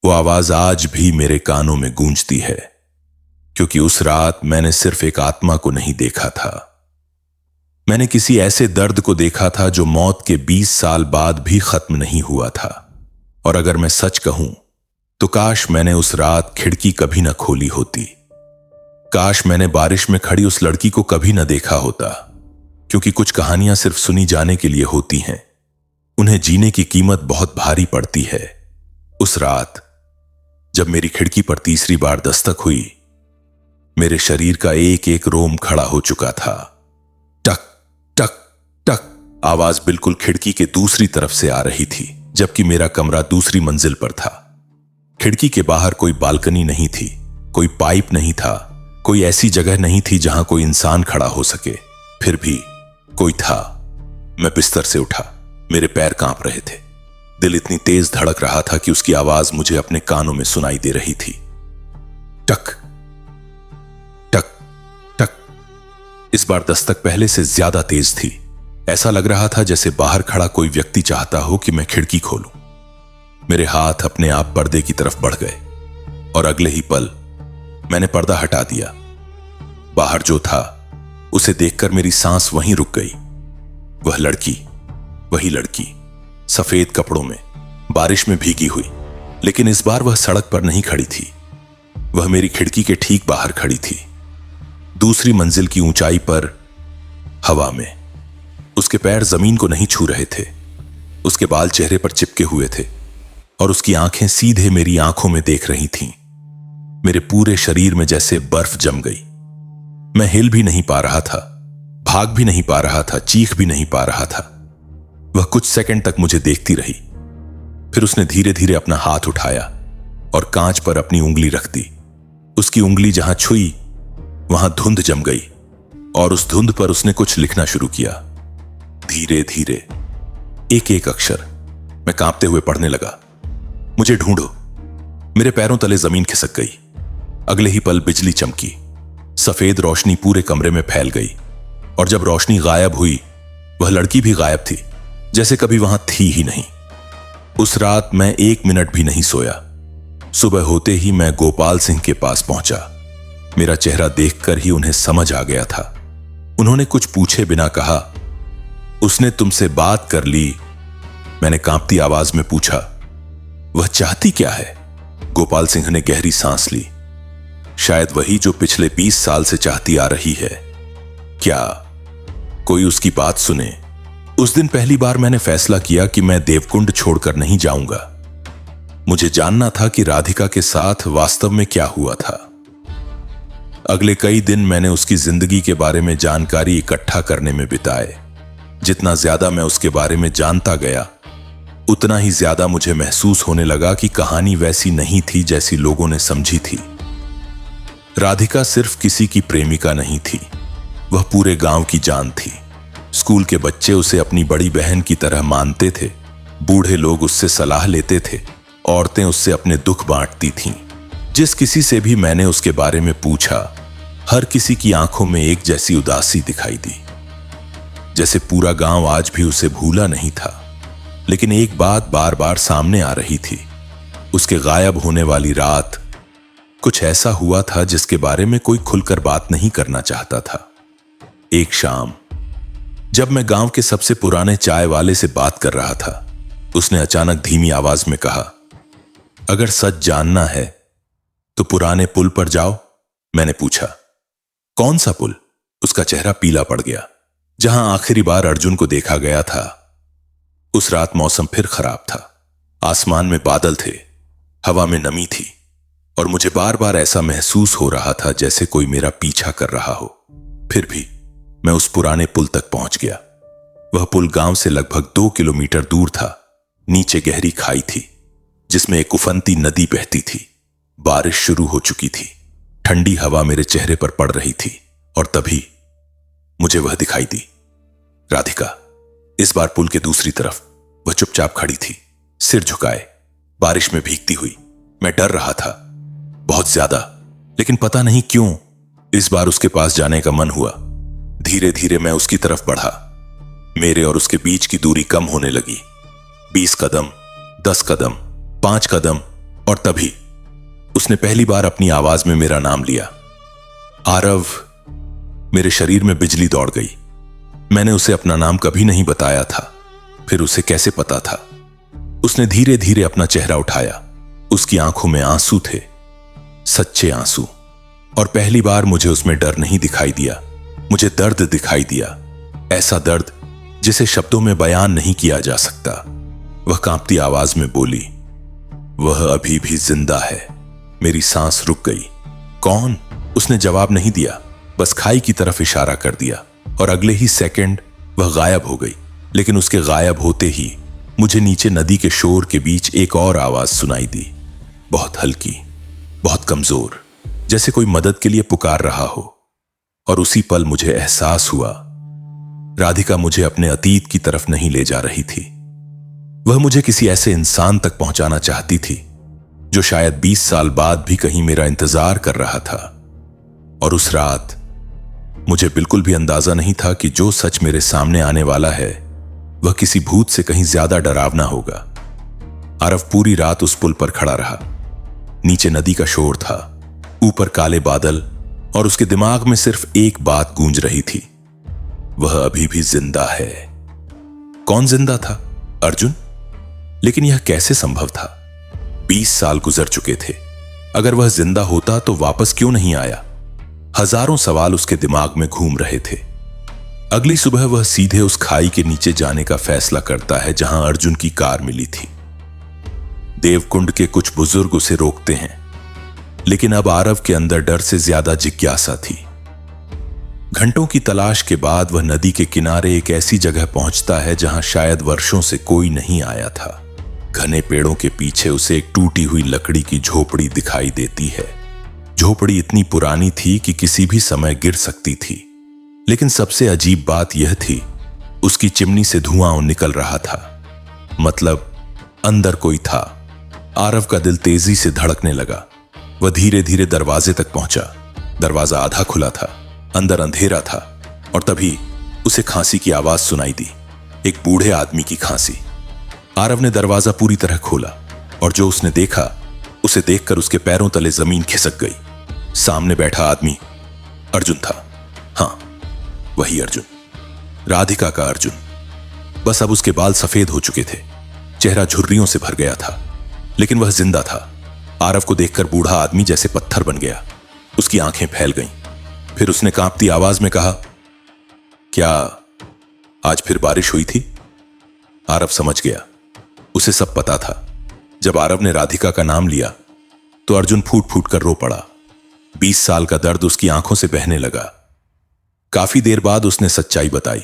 वो आवाज आज भी मेरे कानों में गूंजती है, क्योंकि उस रात मैंने सिर्फ एक आत्मा को नहीं देखा था, मैंने किसी ऐसे दर्द को देखा था जो मौत के 20 साल बाद भी खत्म नहीं हुआ था। और अगर मैं सच कहूं तो काश मैंने उस रात खिड़की कभी न खोली होती, काश मैंने बारिश में खड़ी उस लड़की को कभी न देखा होता, क्योंकि कुछ कहानियां सिर्फ सुनी जाने के लिए होती हैं, उन्हें जीने की कीमत बहुत भारी पड़ती है। उस रात जब मेरी खिड़की पर तीसरी बार दस्तक हुई, मेरे शरीर का एक एक रोम खड़ा हो चुका था। टक टक टक आवाज बिल्कुल खिड़की के दूसरी तरफ से आ रही थी, जबकि मेरा कमरा दूसरी मंजिल पर था। खिड़की के बाहर कोई बालकनी नहीं थी, कोई पाइप नहीं था, कोई ऐसी जगह नहीं थी जहां कोई इंसान खड़ा हो सके। फिर भी कोई था। मैं बिस्तर से उठा, मेरे पैर कांप रहे थे, दिल इतनी तेज धड़क रहा था कि उसकी आवाज मुझे अपने कानों में सुनाई दे रही थी। टक टक टक। इस बार दस्तक पहले से ज्यादा तेज थी। ऐसा लग रहा था जैसे बाहर खड़ा कोई व्यक्ति चाहता हो कि मैं खिड़की खोलूं। मेरे हाथ अपने आप पर्दे की तरफ बढ़ गए और अगले ही पल मैंने पर्दा हटा दिया। बाहर जो था उसे देखकर मेरी सांस वहीं रुक गई। वह लड़की, वही लड़की, सफेद कपड़ों में, बारिश में भीगी हुई, लेकिन इस बार वह सड़क पर नहीं खड़ी थी, वह मेरी खिड़की के ठीक बाहर खड़ी थी, दूसरी मंजिल की ऊंचाई पर, हवा में। उसके पैर जमीन को नहीं छू रहे थे, उसके बाल चेहरे पर चिपके हुए थे और उसकी आंखें सीधे मेरी आंखों में देख रही थीं। मेरे पूरे शरीर में जैसे बर्फ जम गई। मैं हिल भी नहीं पा रहा था, भाग भी नहीं पा रहा था, चीख भी नहीं पा रहा था। वह कुछ सेकंड तक मुझे देखती रही, फिर उसने धीरे धीरे अपना हाथ उठाया और कांच पर अपनी उंगली रख दी। उसकी उंगली जहां छुई वहां धुंध जम गई और उस धुंध पर उसने कुछ लिखना शुरू किया। धीरे धीरे एक एक अक्षर। मैं कांपते हुए पढ़ने लगा, मुझे ढूंढो। मेरे पैरों तले जमीन खिसक गई। अगले ही पल बिजली चमकी, सफेद रोशनी पूरे कमरे में फैल गई और जब रोशनी गायब हुई वह लड़की भी गायब थी, जैसे कभी वहां थी ही नहीं। उस रात मैं 1 मिनट भी नहीं सोया। सुबह होते ही मैं गोपाल सिंह के पास पहुंचा। मेरा चेहरा देखकर ही उन्हें समझ आ गया था। उन्होंने कुछ पूछे बिना कहा, उसने तुमसे बात कर ली? मैंने कांपती आवाज में पूछा। वह चाहती क्या है? गोपाल सिंह ने गहरी सांस ली। शायद वही जो पिछले 20 साल से चाहती आ रही है। क्या कोई उसकी बात सुने? उस दिन पहली बार मैंने फैसला किया कि मैं देवकुंड छोड़कर नहीं जाऊंगा। मुझे जानना था कि राधिका के साथ वास्तव में क्या हुआ था। अगले कई दिन मैंने उसकी जिंदगी के बारे में जानकारी इकट्ठा करने में बिताए। जितना ज्यादा मैं उसके बारे में जानता गया, उतना ही ज्यादा मुझे महसूस होने लगा कि कहानी वैसी नहीं थी जैसी लोगों ने समझी थी। राधिका सिर्फ किसी की प्रेमिका नहीं थी, वह पूरे गांव की जान थी। स्कूल के बच्चे उसे अपनी बड़ी बहन की तरह मानते थे, बूढ़े लोग उससे सलाह लेते थे, औरतें उससे अपने दुख बांटती थीं। जिस किसी से भी मैंने उसके बारे में पूछा, हर किसी की आंखों में एक जैसी उदासी दिखाई दी, जैसे पूरा गांव आज भी उसे भूला नहीं था। लेकिन एक बात बार बार सामने आ रही थी, उसके गायब होने वाली रात कुछ ऐसा हुआ था जिसके बारे में कोई खुलकर बात नहीं करना चाहता था। एक शाम जब मैं गांव के सबसे पुराने चाय वाले से बात कर रहा था, उसने अचानक धीमी आवाज में कहा, अगर सच जानना है तो पुराने पुल पर जाओ। मैंने पूछा, कौन सा पुल? उसका चेहरा पीला पड़ गया। जहां आखिरी बार अर्जुन को देखा गया था। उस रात मौसम फिर खराब था, आसमान में बादल थे, हवा में नमी थी और मुझे बार बार ऐसा महसूस हो रहा था जैसे कोई मेरा पीछा कर रहा हो। फिर भी मैं उस पुराने पुल तक पहुंच गया। वह पुल गांव से लगभग 2 किलोमीटर दूर था। नीचे गहरी खाई थी जिसमें एक उफनती नदी बहती थी। बारिश शुरू हो चुकी थी, ठंडी हवा मेरे चेहरे पर पड़ रही थी और तभी मुझे वह दिखाई दी, राधिका। इस बार पुल के दूसरी तरफ वह चुपचाप खड़ी थी, सिर झुकाए, बारिश में भीगती हुई। मैं डर रहा था, बहुत ज्यादा, लेकिन पता नहीं क्यों इस बार उसके पास जाने का मन हुआ। धीरे धीरे मैं उसकी तरफ बढ़ा। मेरे और उसके बीच की दूरी कम होने लगी। 20 कदम, 10 कदम, 5 कदम, और तभी उसने पहली बार अपनी आवाज में मेरा नाम लिया। आरव। मेरे शरीर में बिजली दौड़ गई। मैंने उसे अपना नाम कभी नहीं बताया था, फिर उसे कैसे पता था? उसने धीरे धीरे अपना चेहरा उठाया। उसकी आंखों में आंसू थे, सच्चे आंसू। और पहली बार मुझे उसमें डर नहीं दिखाई दिया, मुझे दर्द दिखाई दिया। ऐसा दर्द जिसे शब्दों में बयान नहीं किया जा सकता। वह कांपती आवाज में बोली, वह अभी भी जिंदा है। मेरी सांस रुक गई। कौन? उसने जवाब नहीं दिया, बस खाई की तरफ इशारा कर दिया और अगले ही सेकंड वह गायब हो गई। लेकिन उसके गायब होते ही मुझे नीचे नदी के शोर के बीच एक और आवाज सुनाई दी, बहुत हल्की, बहुत कमजोर, जैसे कोई मदद के लिए पुकार रहा हो। और उसी पल मुझे एहसास हुआ, राधिका मुझे अपने अतीत की तरफ नहीं ले जा रही थी। वह मुझे किसी ऐसे इंसान तक पहुंचाना चाहती थी जो शायद 20 साल बाद भी कहीं मेरा इंतजार कर रहा था। और उस रात मुझे बिल्कुल भी अंदाजा नहीं था कि जो सच मेरे सामने आने वाला है वह किसी भूत से कहीं ज्यादा डरावना होगा। आरव पूरी रात उस पुल पर खड़ा रहा। नीचे नदी का शोर था, ऊपर काले बादल, और उसके दिमाग में सिर्फ एक बात गूंज रही थी, वह अभी भी जिंदा है। कौन जिंदा था? अर्जुन? लेकिन यह कैसे संभव था? 20 साल गुजर चुके थे। अगर वह जिंदा होता तो वापस क्यों नहीं आया? हजारों सवाल उसके दिमाग में घूम रहे थे। अगली सुबह वह सीधे उस खाई के नीचे जाने का फैसला करता है जहां अर्जुन की कार मिली थी। देवकुंड के कुछ बुजुर्ग उसे रोकते हैं, लेकिन अब आरव के अंदर डर से ज्यादा जिज्ञासा थी। घंटों की तलाश के बाद वह नदी के किनारे एक ऐसी जगह पहुंचता है जहां शायद वर्षों से कोई नहीं आया था। घने पेड़ों के पीछे उसे एक टूटी हुई लकड़ी की झोपड़ी दिखाई देती है। झोपड़ी इतनी पुरानी थी कि किसी भी समय गिर सकती थी, लेकिन सबसे अजीब बात यह थी, उसकी चिमनी से धुआं निकल रहा था। मतलब अंदर कोई था। आरव का दिल तेजी से धड़कने लगा। वह धीरे धीरे दरवाजे तक पहुंचा। दरवाजा आधा खुला था, अंदर अंधेरा था, और तभी उसे खांसी की आवाज सुनाई दी, एक बूढ़े आदमी की खांसी। आरव ने दरवाजा पूरी तरह खोला और जो उसने देखा उसे देखकर उसके पैरों तले जमीन खिसक गई। सामने बैठा आदमी अर्जुन था। हां, वही अर्जुन, राधिका का अर्जुन। बस अब उसके बाल सफेद हो चुके थे, चेहरा झुर्रियों से भर गया था, लेकिन वह जिंदा था। आरव को देखकर बूढ़ा आदमी जैसे पत्थर बन गया। उसकी आंखें फैल गईं। फिर उसने कांपती आवाज में कहा, क्या आज फिर बारिश हुई थी? आरव समझ गया, उसे सब पता था। जब आरव ने राधिका का नाम लिया तो अर्जुन फूट फूट कर रो पड़ा। 20 साल का दर्द उसकी आंखों से बहने लगा। काफी देर बाद उसने सच्चाई बताई।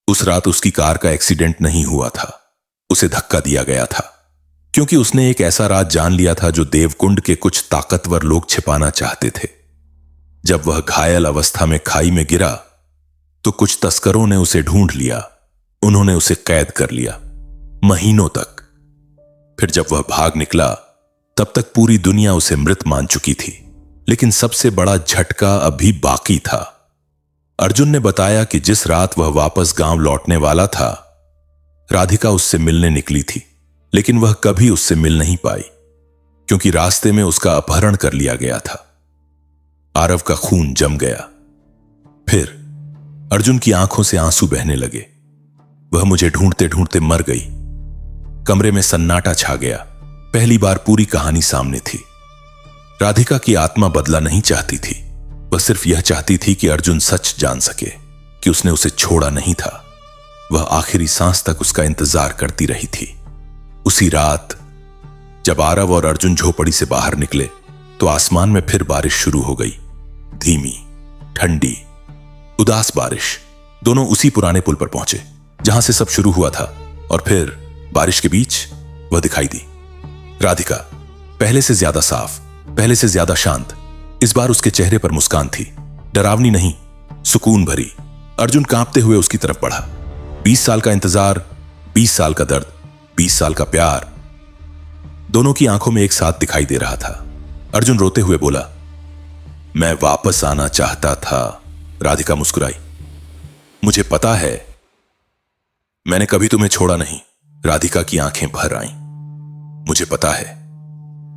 उस रात उसकी कार का एक्सीडेंट नहीं हुआ था, उसे धक्का दिया गया था, क्योंकि उसने एक ऐसा राज जान लिया था जो देवकुंड के कुछ ताकतवर लोग छिपाना चाहते थे। जब वह घायल अवस्था में खाई में गिरा तो कुछ तस्करों ने उसे ढूंढ लिया। उन्होंने उसे कैद कर लिया, महीनों तक। फिर जब वह भाग निकला तब तक पूरी दुनिया उसे मृत मान चुकी थी। लेकिन सबसे बड़ा झटका अभी बाकी था। अर्जुन ने बताया कि जिस रात वह वापस गांव लौटने वाला था, राधिका उससे मिलने निकली थी, लेकिन वह कभी उससे मिल नहीं पाई, क्योंकि रास्ते में उसका अपहरण कर लिया गया था। आरव का खून जम गया। फिर अर्जुन की आंखों से आंसू बहने लगे। वह मुझे ढूंढते ढूंढते मर गई। कमरे में सन्नाटा छा गया। पहली बार पूरी कहानी सामने थी। राधिका की आत्मा बदला नहीं चाहती थी, वह सिर्फ यह चाहती थी कि अर्जुन सच जान सके कि उसने उसे छोड़ा नहीं था। वह आखिरी सांस तक उसका इंतजार करती रही थी। उसी रात जब आरव और अर्जुन झोपड़ी से बाहर निकले तो आसमान में फिर बारिश शुरू हो गई। धीमी, ठंडी, उदास बारिश। दोनों उसी पुराने पुल पर पहुंचे जहां से सब शुरू हुआ था। और फिर बारिश के बीच वह दिखाई दी, राधिका। पहले से ज्यादा साफ, पहले से ज्यादा शांत। इस बार उसके चेहरे पर मुस्कान थी, डरावनी नहीं, सुकून भरी। अर्जुन कांपते हुए उसकी तरफ बढ़ा। 20 साल का इंतजार, 20 साल का दर्द, 20 साल का प्यार, दोनों की आंखों में एक साथ दिखाई दे रहा था। अर्जुन रोते हुए बोला, मैं वापस आना चाहता था। राधिका मुस्कुराई, मुझे पता है, मैंने कभी तुम्हें छोड़ा नहीं। राधिका की आंखें भर आईं। मुझे पता है,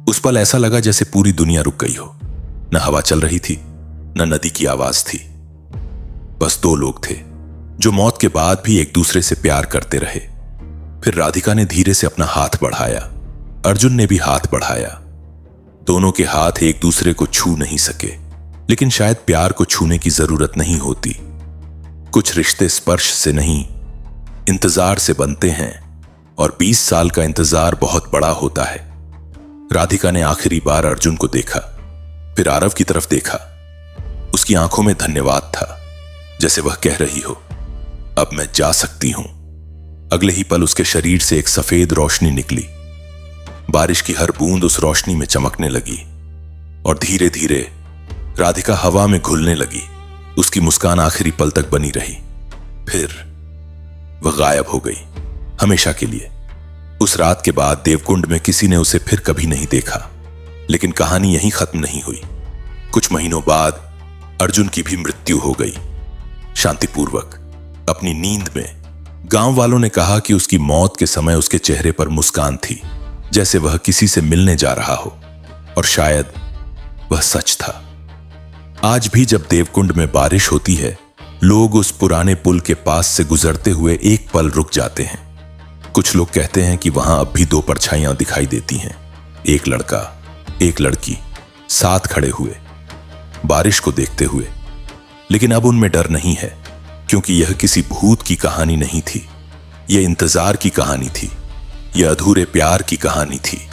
उस पल ऐसा लगा जैसे पूरी दुनिया रुक गई हो। न हवा चल रही थी, न नदी की आवाज थी। बस दो लोग थे जो मौत के बाद भी एक दूसरे से प्यार करते रहे। फिर राधिका ने धीरे से अपना हाथ बढ़ाया, अर्जुन ने भी हाथ बढ़ाया। दोनों के हाथ एक दूसरे को छू नहीं सके, लेकिन शायद प्यार को छूने की जरूरत नहीं होती। कुछ रिश्ते स्पर्श से नहीं, इंतजार से बनते हैं, और 20 साल का इंतजार बहुत बड़ा होता है। राधिका ने आखिरी बार अर्जुन को देखा, फिर आरव की तरफ देखा। उसकी आंखों में धन्यवाद था, जैसे वह कह रही हो, अब मैं जा सकती हूं। अगले ही पल उसके शरीर से एक सफेद रोशनी निकली। बारिश की हर बूंद उस रोशनी में चमकने लगी और धीरे धीरे राधिका हवा में घुलने लगी। उसकी मुस्कान आखिरी पल तक बनी रही, फिर वह गायब हो गई, हमेशा के लिए। उस रात के बाद देवकुंड में किसी ने उसे फिर कभी नहीं देखा। लेकिन कहानी यहीं खत्म नहीं हुई। कुछ महीनों बाद अर्जुन की भी मृत्यु हो गई, शांतिपूर्वक, अपनी नींद में। गांव वालों ने कहा कि उसकी मौत के समय उसके चेहरे पर मुस्कान थी, जैसे वह किसी से मिलने जा रहा हो, और शायद वह सच था। आज भी जब देवकुंड में बारिश होती है, लोग उस पुराने पुल के पास से गुजरते हुए एक पल रुक जाते हैं। कुछ लोग कहते हैं कि वहां अब भी दो परछाइयां दिखाई देती हैं, एक लड़का, एक लड़की, साथ खड़े हुए, बारिश को देखते हुए। लेकिन अब उनमें डर नहीं है, क्योंकि यह किसी भूत की कहानी नहीं थी। यह इंतजार की कहानी थी, यह अधूरे प्यार की कहानी थी,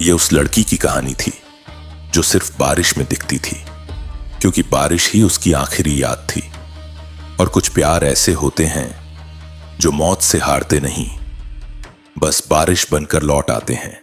यह उस लड़की की कहानी थी जो सिर्फ बारिश में दिखती थी, क्योंकि बारिश ही उसकी आखिरी याद थी। और कुछ प्यार ऐसे होते हैं जो मौत से हारते नहीं, बस बारिश बनकर लौट आते हैं।